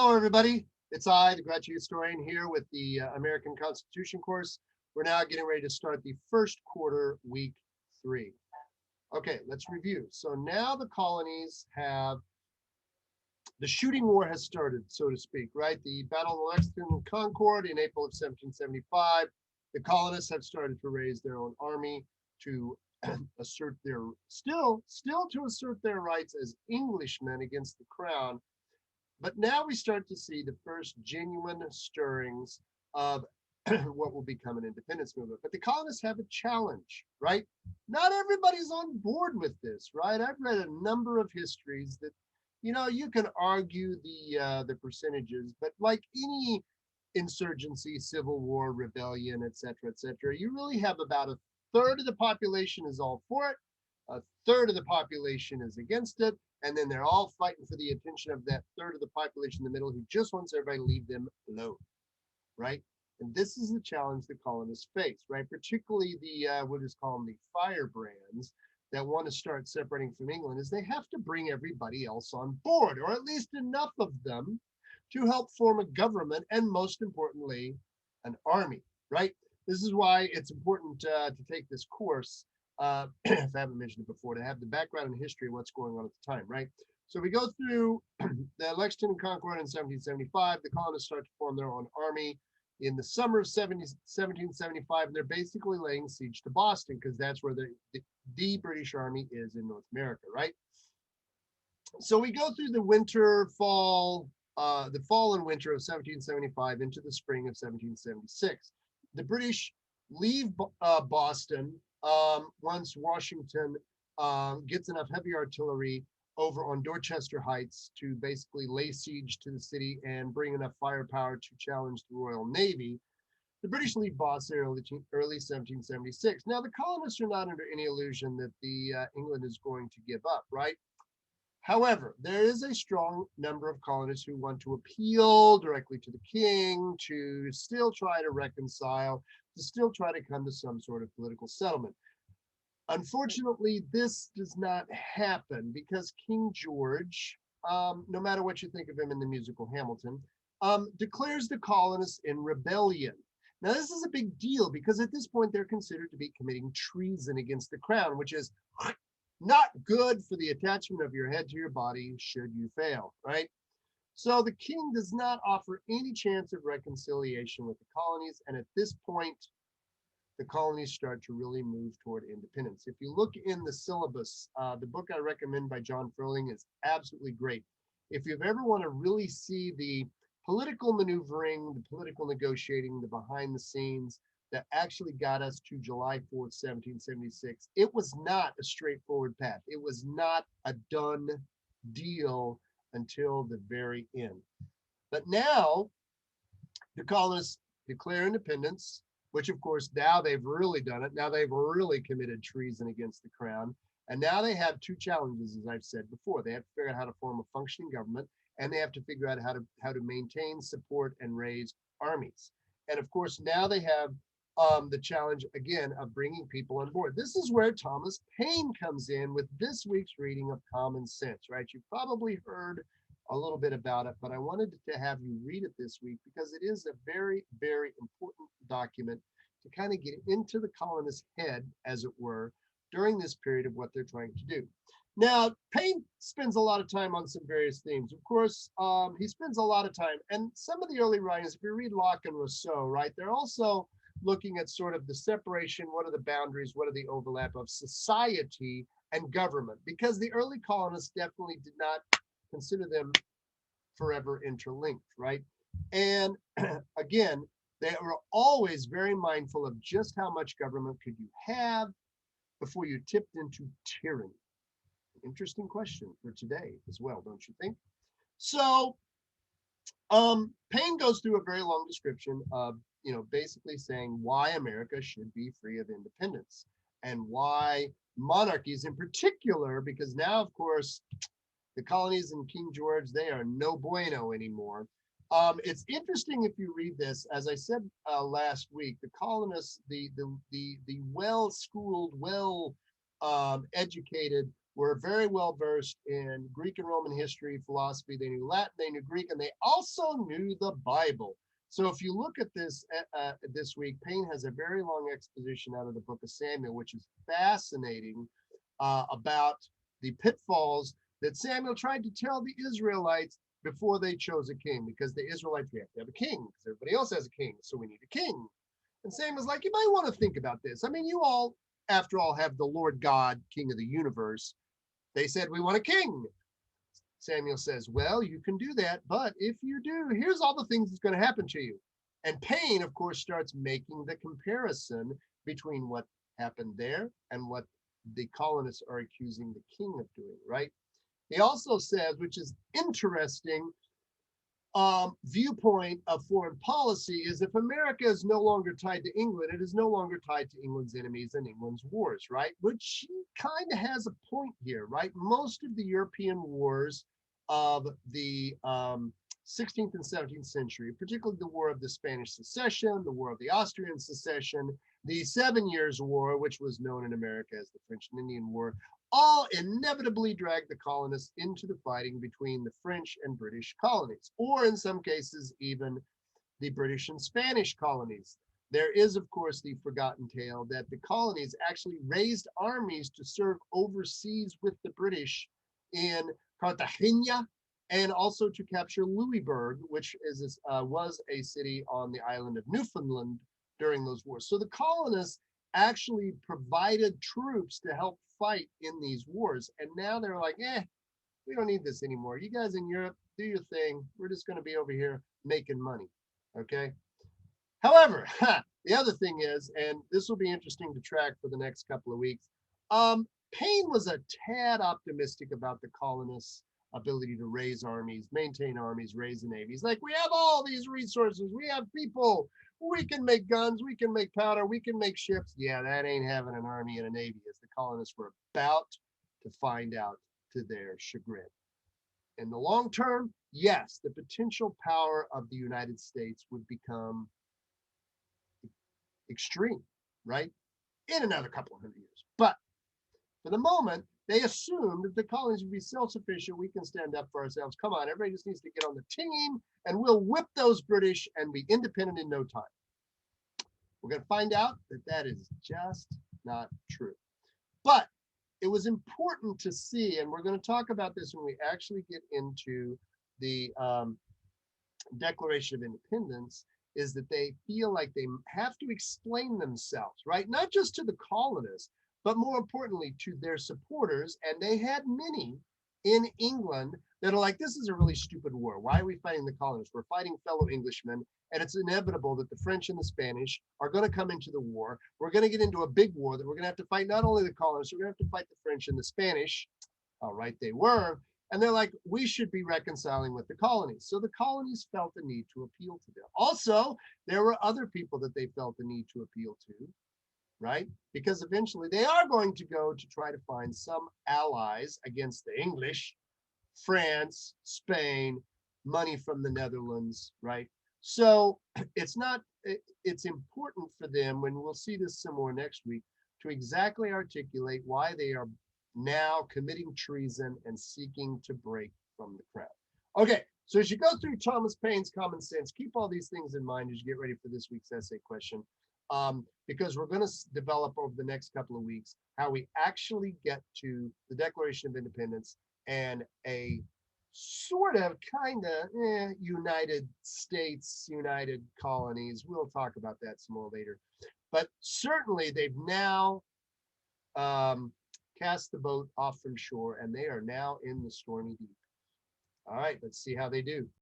Hello, everybody. It's I, the graduate historian, here with the American Constitution course. We're now getting ready to start the first quarter, week 3. Okay, let's review. So now the colonies have, the shooting war has started, so to speak, right? The Battle of Lexington and Concord in April of 1775. The colonists have started to raise their own army to assert their, still to assert their rights as Englishmen against the crown. But now we start to see the first genuine stirrings of what will become an independence movement. But the colonists have a challenge, right? Not everybody's on board with this, right? I've read a number of histories that, you can argue the percentages, but like any insurgency, civil war, rebellion, et cetera, you really have about a third of the population is all for it, a third of the population is against it, and then they're all fighting for the attention of that third of the population in the middle who just wants everybody to leave them alone, right? And this is the challenge the colonists face, right? Particularly the what is called the firebrands that want to start separating from England, is they have to bring everybody else on board, or at least enough of them to help form a government, and most importantly, an army, right? This is why it's important to take this course, if I haven't mentioned it before, to have the background and history of what's going on at the time, right? So we go through the Lexington and Concord in 1775. The colonists start to form their own army in the summer of 1775, and they're basically laying siege to Boston because that's where the British Army is in North America, right? So we go through the fall and winter of 1775 into the spring of 1776. The British leave Boston once Washington gets enough heavy artillery over on Dorchester Heights to basically lay siege to the city and bring enough firepower to challenge the Royal Navy. The British leave Boston early 1776. Now, the colonists are not under any illusion that England is going to give up, right? However, there is a strong number of colonists who want to appeal directly to the king, to still try to reconcile, to still try to come to some sort of political settlement. Unfortunately, this does not happen because King George, no matter what you think of him in the musical Hamilton, declares the colonists in rebellion. Now, this is a big deal because at this point they're considered to be committing treason against the crown, which is not good for the attachment of your head to your body should you fail, right? So the king does not offer any chance of reconciliation with the colonies, and at this point, the colonies start to really move toward independence. If you look in the syllabus, the book I recommend by John Ferling is absolutely great. If you ever want to really see the political maneuvering, the political negotiating, the behind the scenes that actually got us to July 4th, 1776, it was not a straightforward path. It was not a done deal until the very end. But now the colonists declare independence, which of course now they've really done it. Now they've really committed treason against the crown. And now they have two challenges, as I've said before. They have to figure out how to form a functioning government, and they have to figure out how to maintain, support, and raise armies. And of course, now they have the challenge again of bringing people on board. This is where Thomas Paine comes in with this week's reading of Common Sense, right? You've probably heard a little bit about it, but I wanted to have you read it this week because it is a very, very important document to kind of get into the colonist's head, as it were, during this period of what they're trying to do. Now, Paine spends a lot of time on some various themes. Of course, he spends a lot of time, and some of the early writings, if you read Locke and Rousseau, right, they're also looking at sort of the separation, what are the boundaries, what are the overlap of society and government, because the early colonists definitely did not consider them forever interlinked, right? And again, they were always very mindful of just how much government could you have before you tipped into tyranny. Interesting question for today as well, don't you think? So Paine goes through a very long description of, basically saying why America should be free of independence and why monarchies in particular, because now, of course, the colonies and King George, they are no bueno anymore. It's interesting if you read this, as I said last week, the colonists, the well-schooled, educated were very well versed in Greek and Roman history, philosophy. They knew Latin, they knew Greek, and they also knew the Bible. So if you look at this this week, Payne has a very long exposition out of the book of Samuel, which is fascinating about the pitfalls that Samuel tried to tell the Israelites before they chose a king, because the Israelites, we have to have a king because everybody else has a king, so we need a king. And Samuel's like, you might want to think about this. I mean, you all, after all, have the Lord God, King of the universe. They said, we want a king. Samuel says, well, you can do that, but if you do, here's all the things that's going to happen to you. And Payne, of course, starts making the comparison between what happened there and what the colonists are accusing the king of doing, right? He also says, which is interesting, viewpoint of foreign policy is if America is no longer tied to England, it is no longer tied to England's enemies and England's wars, right? Which he kind of has a point here, right? Most of the European wars of the 16th and 17th century, particularly the War of the Spanish Succession, the War of the Austrian Succession, the 7 Years' War, which was known in America as the French and Indian War, all inevitably dragged the colonists into the fighting between the French and British colonies, or in some cases, even the British and Spanish colonies. There is, of course, the forgotten tale that the colonies actually raised armies to serve overseas with the British in Cartagena, and also to capture Louisbourg, which was a city on the island of Newfoundland during those wars. So the colonists actually provided troops to help fight in these wars. And now they're like, we don't need this anymore. You guys in Europe, do your thing. We're just going to be over here making money. Okay. However, the other thing is, and this will be interesting to track for the next couple of weeks, Payne was a tad optimistic about the colonists' ability to raise armies, maintain armies, raise the navies. Like, we have all these resources, we have people, we can make guns, we can make powder, we can make ships. Yeah, that ain't having an army and a navy, as the colonists were about to find out to their chagrin. In the long term, yes, the potential power of the United States would become extreme, right? In another couple of hundred years. But for the moment, they assumed that the colonies would be self-sufficient. We can stand up for ourselves. Come on, everybody just needs to get on the team and we'll whip those British and be independent in no time. We're going to find out that that is just not true. But it was important to see, and we're going to talk about this when we actually get into the Declaration of Independence, is that they feel like they have to explain themselves, right? Not just to the colonists, but more importantly to their supporters. And they had many in England that are like, this is a really stupid war. Why are we fighting the colonists? We're fighting fellow Englishmen, and it's inevitable that the French and the Spanish are going to come into the war. We're going to get into a big war that we're going to have to fight not only the colonists, we're going to have to fight the French and the Spanish. All right, they were. And they're like, we should be reconciling with the colonies. So the colonies felt the need to appeal to them. Also, there were other people that they felt the need to appeal to, right? Because eventually they are going to go to try to find some allies against the English, France, Spain, money from the Netherlands, right? So it's important for them, when we'll see this some more next week, to exactly articulate why they are now committing treason and seeking to break from the crown. Okay, so as you go through Thomas Paine's Common Sense, keep all these things in mind as you get ready for this week's essay question, because we're going to develop over the next couple of weeks how we actually get to the Declaration of Independence and a sort of kind of United States, United Colonies. We'll talk about that some more later. But certainly they've now cast the boat off from shore, and they are now in the stormy deep. All right, let's see how they do.